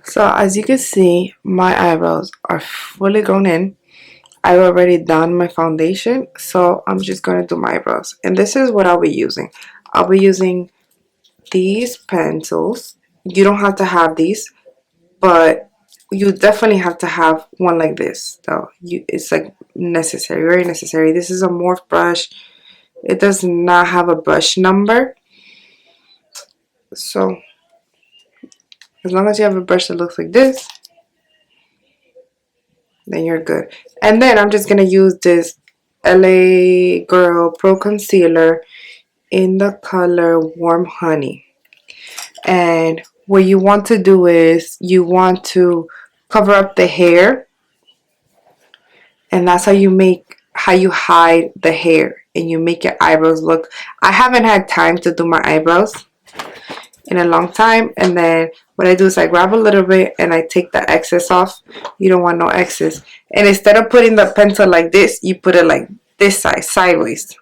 So as you can see, my eyebrows are fully grown in. I've already done my foundation, so I'm just going to do my eyebrows. And this is what I'll be using. I'll be using these pencils. You don't have to have these, but you definitely have to have one like this though. It's like necessary, very necessary. This is a Morphe brush. It does not have a brush number, so as long as you have a brush that looks like this, then you're good. And then I'm just gonna use this LA Girl Pro Concealer in the color Warm Honey. And what you want to do is you want to cover up the hair, and that's how you hide the hair and you make your eyebrows look. I haven't had time to do my eyebrows in a long time, and then what I do is I grab a little bit and I take the excess off. You don't want no excess, and instead of putting the pencil like this, you put it like this side, sideways,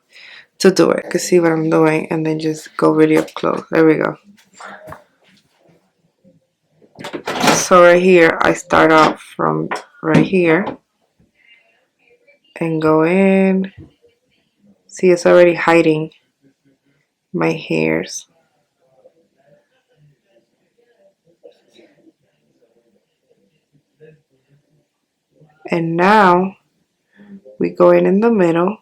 to do it. You can see what I'm doing, and then just go really up close. There we go. So right here I start off from right here and go in. See, it's already hiding my hairs. And now we go in the middle.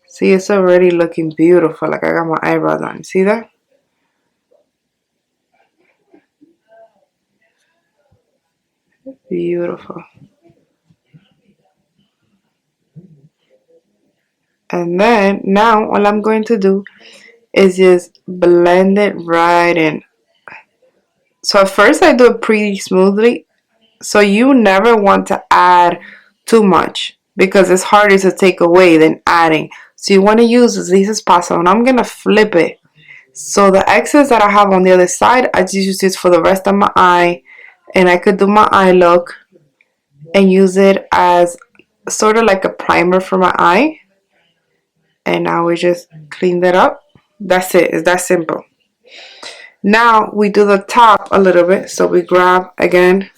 See, it's already looking beautiful. Like I got my eyebrows on. See that? Beautiful. And then now all I'm going to do is just blend it right in. So at first I do it pretty smoothly. So you never want to add too much because it's harder to take away than adding. So you want to use as least as possible. And I'm going to flip it. So the excess that I have on the other side, I just use this for the rest of my eye. And I could do my eye look and use it as sort of like a primer for my eye. And now we just clean that up. That's it. It's that simple. Now we do the top a little bit. So we grab again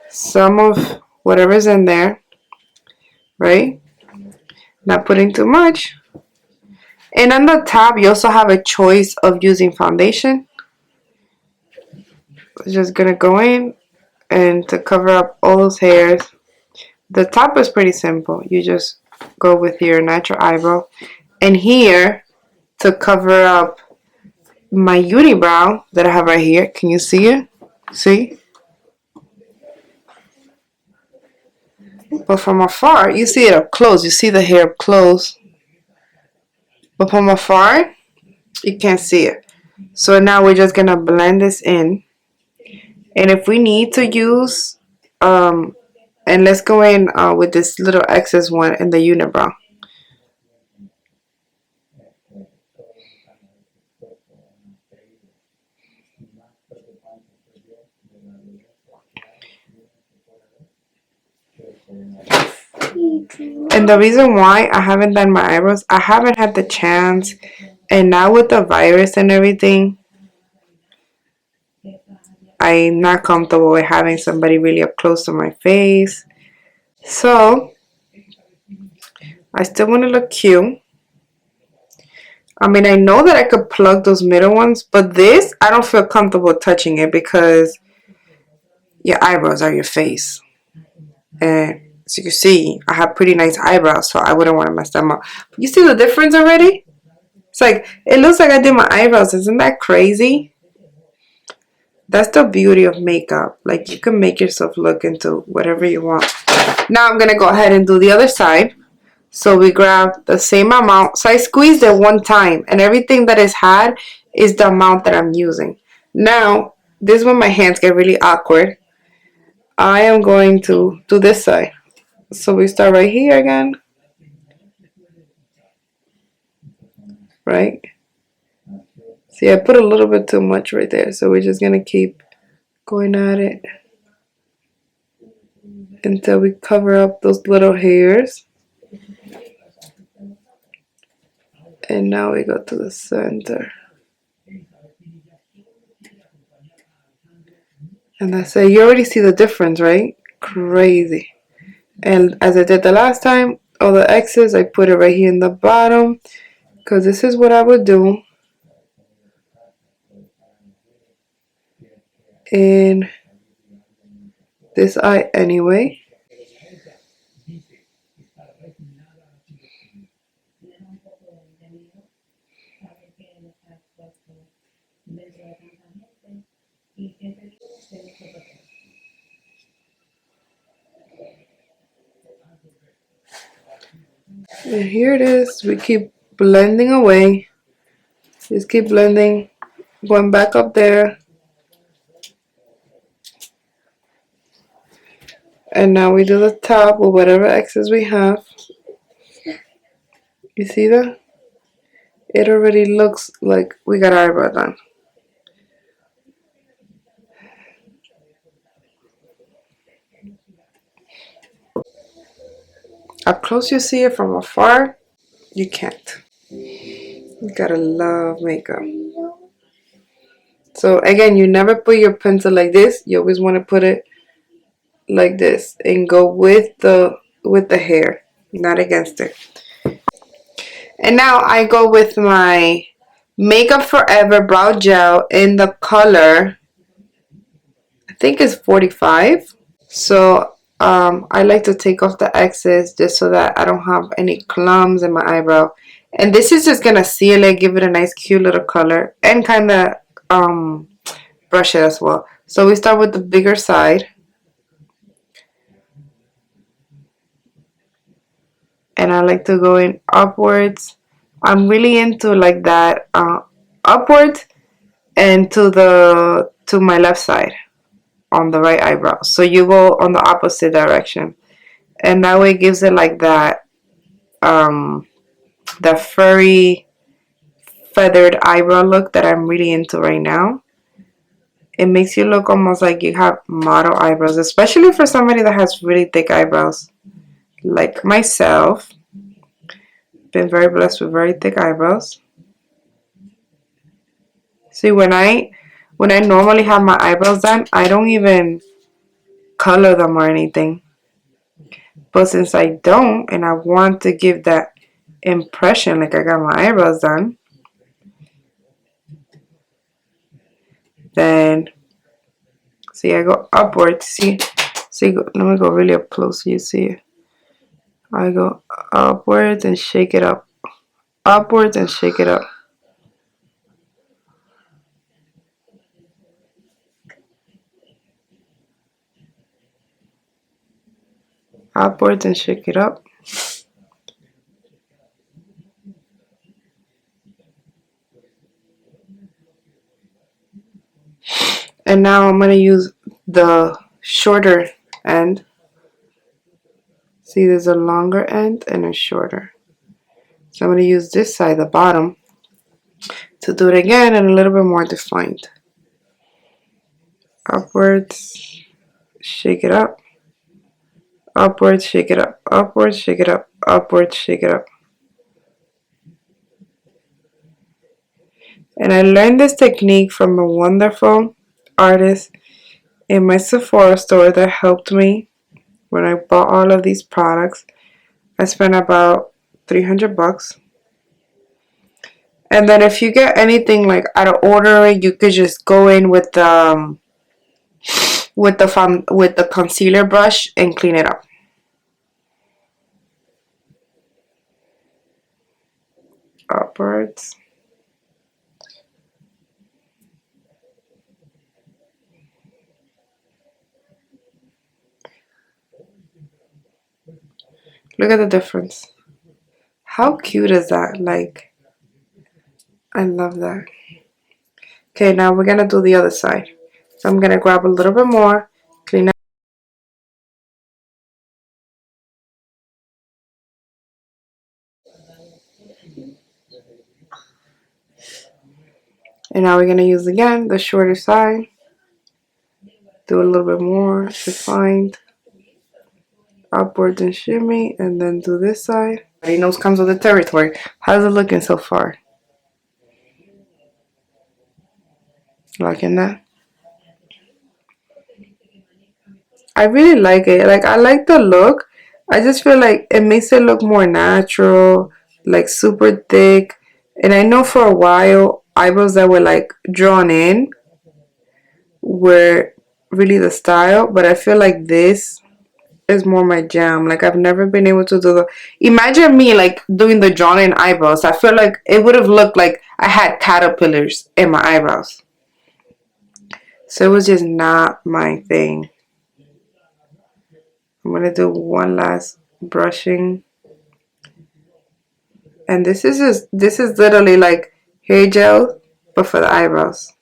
some of whatever's in there, right? Not putting too much. And on the top, you also have a choice of using foundation. Just gonna go in and to cover up all those hairs. The top is pretty simple. You just go with your natural eyebrow. And here, to cover up my unibrow that I have right here, can you see it? See? But from afar, you see it up close. You see the hair up close. But from afar, you can't see it. So now we're just gonna blend this in. And if we need to use, and let's go in with this little excess one in the unibrow. And the reason why I haven't done my eyebrows, I haven't had the chance. And now with the virus and everything, I'm not comfortable with having somebody really up close to my face. So I still want to look cute. I mean, I know that I could plug those middle ones, but this, I don't feel comfortable touching it because your eyebrows are your face. And as you can see, I have pretty nice eyebrows, so I wouldn't want to mess them up. But you see the difference already? It's like, it looks like I did my eyebrows. Isn't that crazy? That's the beauty of makeup. Like, you can make yourself look into whatever you want. Now I'm going to go ahead and do the other side. So we grab the same amount. So I squeezed it one time. And everything that is had is the amount that I'm using. Now, this is when my hands get really awkward. I am going to do this side. So we start right here again. Right? See, I put a little bit too much right there. So we're just going to keep going at it until we cover up those little hairs. And now we go to the center. And that's it. You already see the difference, right? Crazy. And as I did the last time, all the X's, I put it right here in the bottom. Because this is what I would do in this eye anyway. And here it is. We keep blending away. Just keep blending. Going back up there. And now we do the top with whatever X's we have. You see that? It already looks like we got our eyebrow done. Up close you see it, from afar you can't. You gotta love makeup. So again, you never put your pencil like this. You always want to put it like this and go with the hair, not against it. And now I go with my Makeup Forever brow gel in the color, I think it's 45. So I like to take off the excess just so that I don't have any clumps in my eyebrow. And this is just gonna seal it, give it a nice cute little color, and kind of brush it as well. So we start with the bigger side. And I like to go in upwards. I'm really into like that upwards and to my left side on the right eyebrow. So you go on the opposite direction, and that way it gives it like that furry feathered eyebrow look that I'm really into right now. It makes you look almost like you have model eyebrows, especially for somebody that has really thick eyebrows like myself. Been very blessed with very thick eyebrows. See, when I normally have my eyebrows done, I don't even color them or anything. But since I don't, and I want to give that impression like I got my eyebrows done, then see, I go upwards. See, let me go really up close so you see it. I go upwards and shake it up, upwards and shake it up. Upwards and shake it up. And now I'm going to use the shorter end. See, there's a longer end and a shorter. So I'm going to use this side, the bottom, to do it again and a little bit more defined. Upwards, shake it up. Upwards, shake it up. Upwards, shake it up. Upwards, shake it up. And I learned this technique from a wonderful artist in my Sephora store that helped me when I bought all of these products. I spent about 300 bucks. And then if you get anything like out of order, you could just go in with the concealer brush and clean it up. Upwards. Look at the difference. How cute is that? Like, I love that. Okay, now we're gonna do the other side. So I'm gonna grab a little bit more, clean up. And now we're gonna use again the shorter side. Do a little bit more defined. Upwards and shimmy, and then do this side. Everybody knows comes with the territory. How's it looking so far? Liking that? I really like it. Like, I like the look. I just feel like it makes it look more natural, like super thick. And I know for a while, eyebrows that were like drawn in were really the style, but I feel like this is more my jam. Like, I've never been able to do the. Imagine me like doing the drawn in eyebrows. I feel like it would have looked like I had caterpillars in my eyebrows. So it was just not my thing. I'm gonna do one last brushing, and this is literally like hair gel, but for the eyebrows.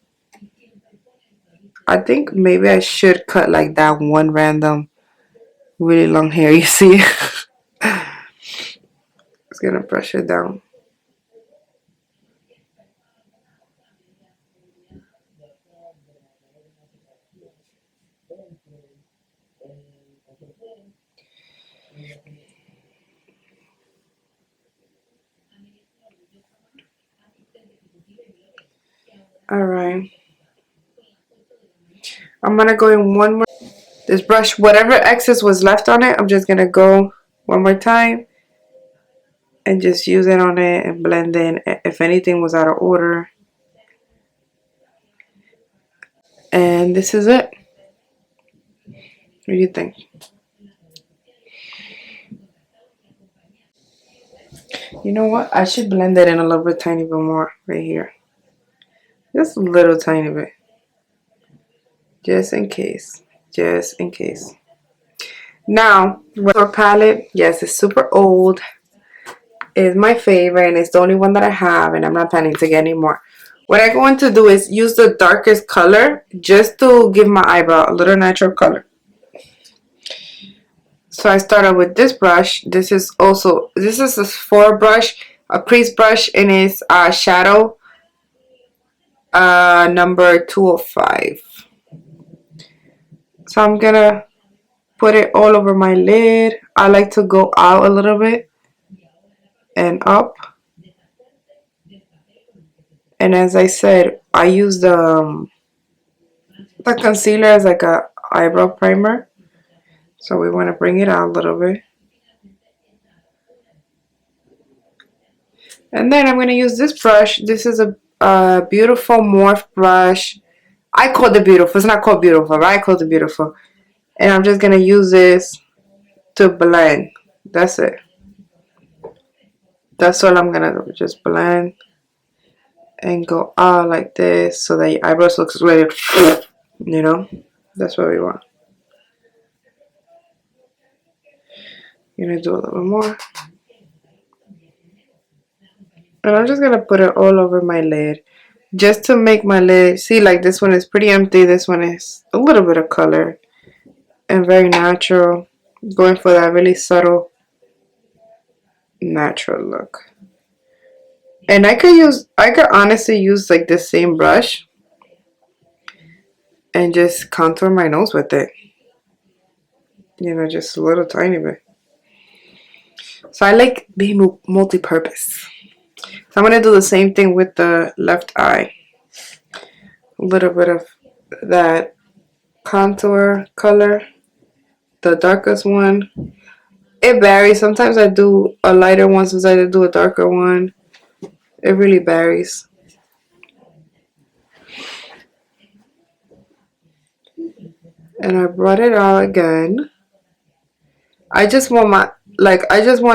I think maybe I should cut like that one random really long hair you see. It's gonna brush it down. All right. I'm gonna go in one more. This brush, whatever excess was left on it, I'm just gonna go one more time and just use it on it and blend in if anything was out of order. And this is it. What do you think? You know what? I should blend it in a little bit, tiny bit more right here. Just a little tiny bit. Just in case. Just in case. Now, our palette, yes, it's super old. It's my favorite and it's the only one that I have, and I'm not planning to get any more. What I'm going to do is use the darkest color just to give my eyebrow a little natural color. So I started with this brush. This is a 4 brush, a crease brush, and it's shadow number 205. So I'm gonna put it all over my lid. I like to go out a little bit and up. And as I said, I use the concealer as like a eyebrow primer. So we want to bring it out a little bit. And then I'm going to use this brush. This is a beautiful Morphe brush. I call it beautiful. It's not called beautiful, but I call it beautiful. And I'm just going to use this to blend. That's it. That's all I'm going to do. Just blend and go out like this so that your eyebrows looks really, you know. That's what we want. I'm going to do a little bit more. And I'm just going to put it all over my lid. Just to make my lid, see, like this one is pretty empty. This one is a little bit of color. And very natural. Going for that really subtle, natural look. And I could honestly use like the same brush and just contour my nose with it. You know, just a little tiny bit. So I like being multi-purpose. So I'm going to do the same thing with the left eye. A little bit of that contour color. The darkest one. It varies. Sometimes I do a lighter one. Sometimes I do a darker one. It really varies. And I brought it out again. I just want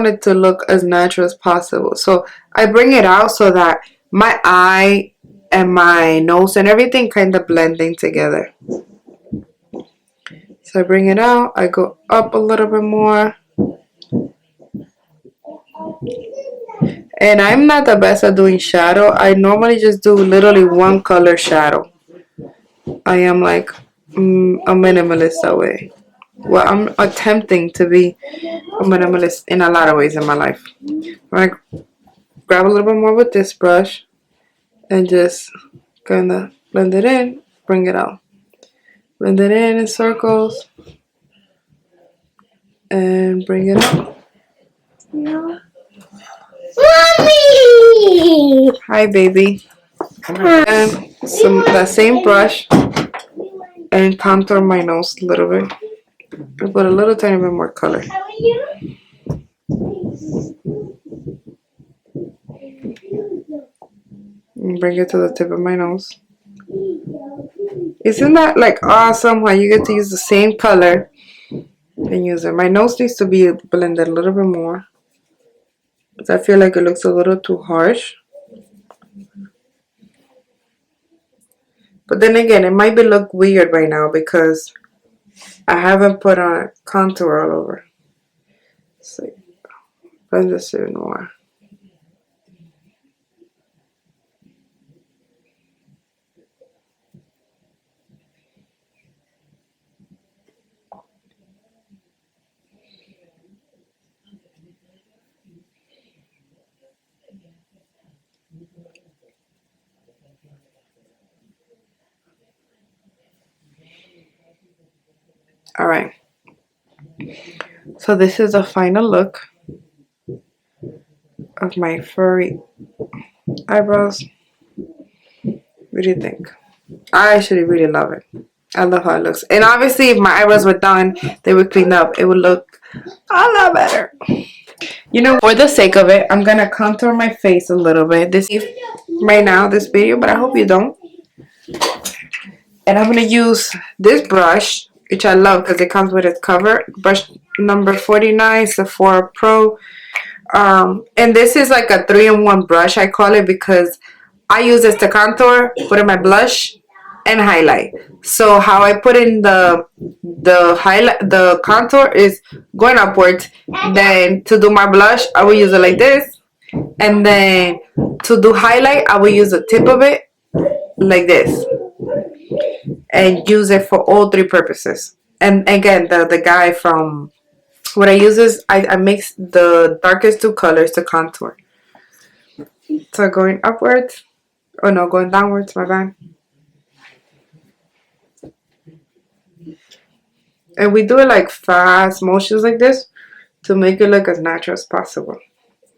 it to look as natural as possible. So I bring it out so that my eye and my nose and everything kind of blending together. So I bring it out. I go up a little bit more. And I'm not the best at doing shadow. I normally just do literally one color shadow. I am like a minimalist that way. Well, I'm attempting to be a minimalist in a lot of ways in my life. I'm going to grab a little bit more with this brush and just kind of blend it in, bring it out. Blend it in circles and bring it out. No. Mommy! Hi, baby. And that same brush and contour my nose a little bit. I'll put a little tiny bit more color. And bring it to the tip of my nose. Isn't that like awesome how you get to use the same color and use it? My nose needs to be blended a little bit more because I feel like it looks a little too harsh. But then again, it might be look weird right now because I haven't put on contour all over. So blend this in more. Alright. So this is the final look of my furry eyebrows. What do you think? I actually really love it. I love how it looks. And obviously if my eyebrows were done, they were cleaned up, it would look a lot better. You know, for the sake of it, I'm gonna contour my face a little bit. This right now, this video, but I hope you don't. And I'm gonna use this brush, which I love because it comes with its cover. Brush number 49, Sephora Pro. And this is like a 3-in-1 brush, I call it, because I use this to contour, put in my blush, and highlight. So how I put in the highlight, the contour is going upwards. Then to do my blush, I will use it like this, and then to do highlight, I will use the tip of it like this, and use it for all three purposes. And again, the guy from what I use is I mix the darkest two colors to contour. So going upwards, oh no, going downwards, my bad. And we do it like fast motions like this to make it look as natural as possible.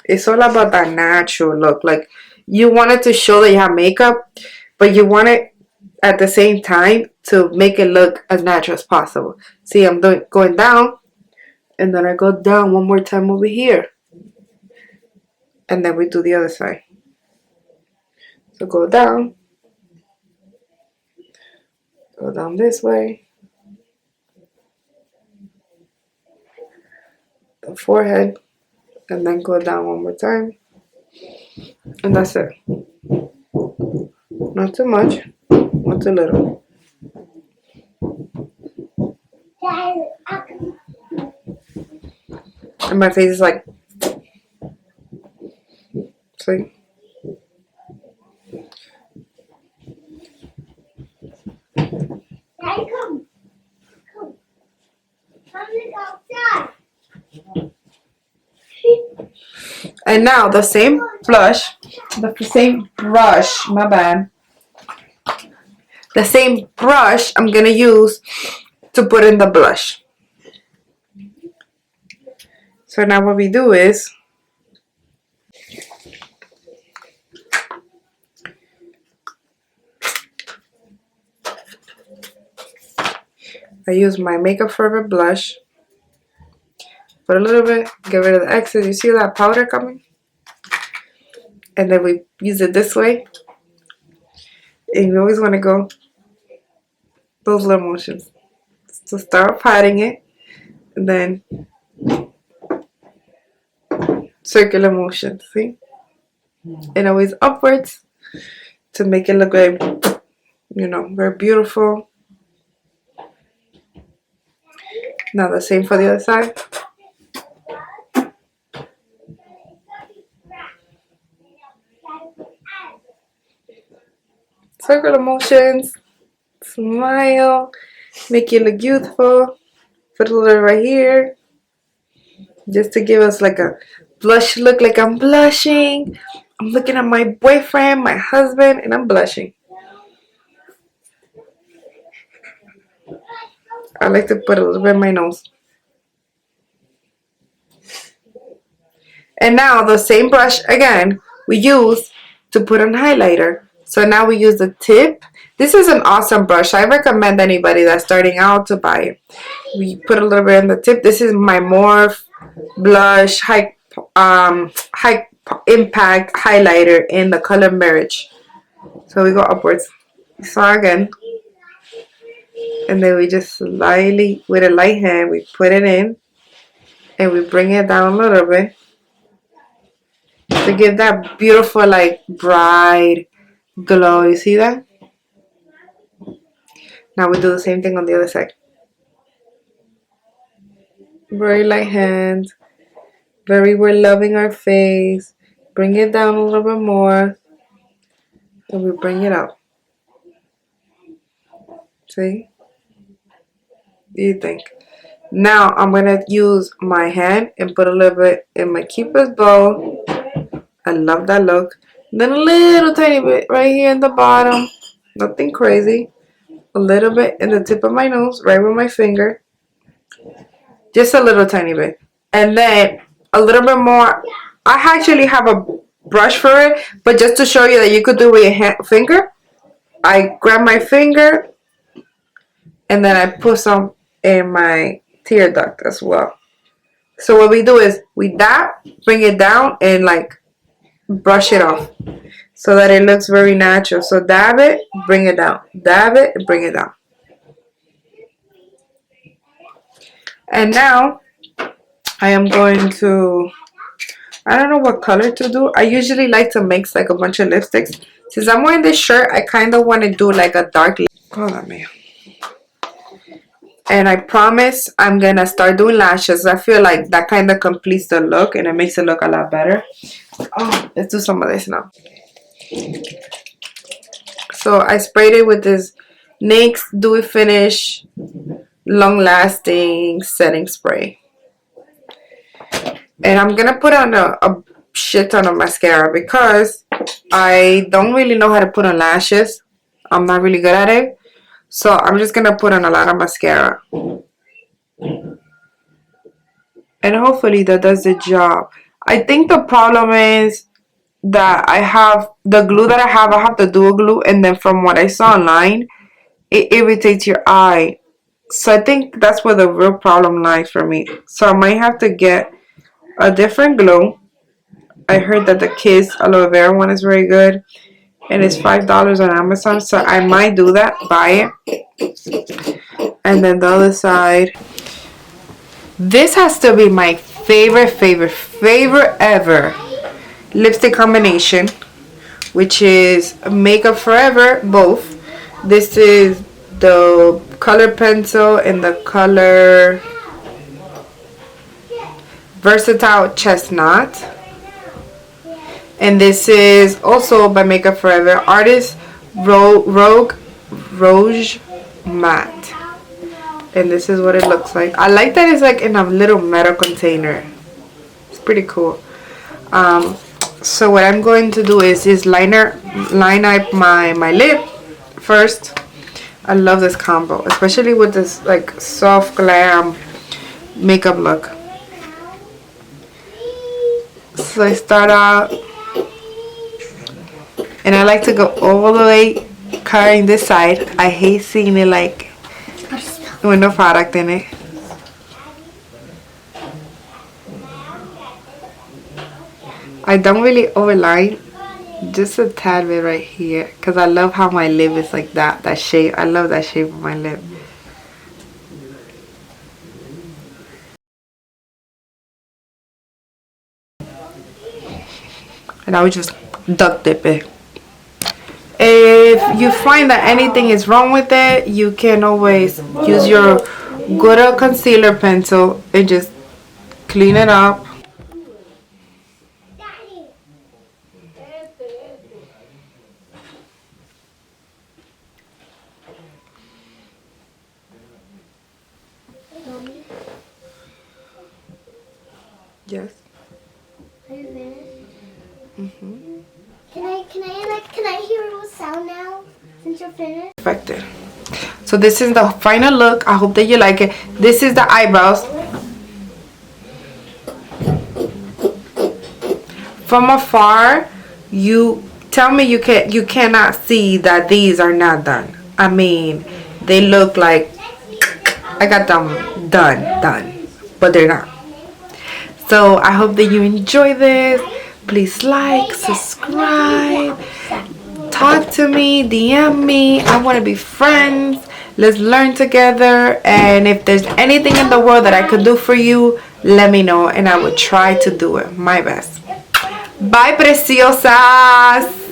It's all about that natural look. Like, you want it to show that you have makeup, but you want it at the same time to make it look as natural as possible. See, I'm going down, and then I go down one more time over here. And then we do the other side. So go down this way. The forehead, and then go down one more time, and that's it. Not too much, not too little. And my face is like, see? Daddy, come. And now the same brush, my bad. The same brush I'm gonna use to put in the blush. So now what we do is I use my Makeup Forever blush. Put a little bit, get rid of the excess. You see that powder coming? And then we use it this way. And you always want to go those little motions. So start patting it, and then circular motion, see? And always upwards to make it look very, very beautiful. Now the same for the other side. Circular motions, smile, make you look beautiful. Put a little right here, just to give us like a blush look, like I'm blushing. I'm looking at my boyfriend, my husband, and I'm blushing. I like to put a little bit in my nose. And now the same brush again we use to put on highlighter. So now we use the tip. This is an awesome brush. I recommend anybody that's starting out to buy it. We put a little bit on the tip. This is my Morphe blush high impact highlighter in the color Marriage. So we go upwards. So again, and then we just slightly, with a light hand, we put it in, and we bring it down a little bit to give that beautiful, like, bright glow. You see that? Now we do the same thing on the other side. Very light hand. Very, we're loving our face. Bring it down a little bit more. And we bring it up. See? What do you think? Now I'm going to use my hand and put a little bit in my Keeper's bow. I love that look. Then a little tiny bit right here in the bottom. Nothing crazy. A little bit in the tip of my nose, right with my finger. Just a little tiny bit. And then a little bit more. I actually have a brush for it, but just to show you that you could do it with your finger, I grab my finger and then I put some in my tear duct as well. So what we do is we dab, bring it down, and like brush it off so that it looks very natural. So dab it, bring it down. Dab it, bring it down. And now I am going to, I don't know what color to do. I usually like to mix like a bunch of lipsticks. Since I'm wearing this shirt, I kind of want to do like a dark lip. Hold on, man. And I promise I'm going to start doing lashes. I feel like that kind of completes the look and it makes it look a lot better. Oh, let's do some of this now. So I sprayed it with this NYX Dewy Finish Long Lasting Setting Spray. And I'm going to put on a shit ton of mascara because I don't really know how to put on lashes. I'm not really good at it. So I'm just going to put on a lot of mascara. And hopefully that does the job. I think the problem is that I have the glue that I have the dual glue. And then from what I saw online, it irritates your eye. So I think that's where the real problem lies for me. So I might have to get a different glue. I heard that the Kiss aloe vera one is very good. And it's $5 on Amazon. So I might do that. Buy it. And then the other side. This has to be my favorite ever lipstick combination. Which is Makeup Forever. Both. This is the color pencil and the color Versatile Chestnut. And this is also by Makeup Forever. Artist Rogue Rouge Matte. And this is what it looks like. I like that it's like in a little metal container. It's pretty cool. So what I'm going to do is line up my lip first. I love this combo. Especially with this like soft glam makeup look. So I start out. And I like to go all the way covering this side. I hate seeing it like with no product in it. I don't really overline. Just a tad bit right here. Because I love how my lip is like that. That shape. I love that shape of my lip. And I would just duct dip it. If you find that anything is wrong with it, you can always use your good old concealer pencil and just clean it up. Yes. Are you finished? Can I hear a little sound now since you're finished? Perfect. So this is the final look. I hope that you like it. This is the eyebrows. From afar, you tell me you cannot see that these are not done. I mean, they look like I got them done. But they're not. So I hope that you enjoy this. Please like, subscribe, talk to me, DM me. I want to be friends. Let's learn together. And if there's anything in the world that I could do for you, let me know and I will try to do it my best. Bye, preciosas.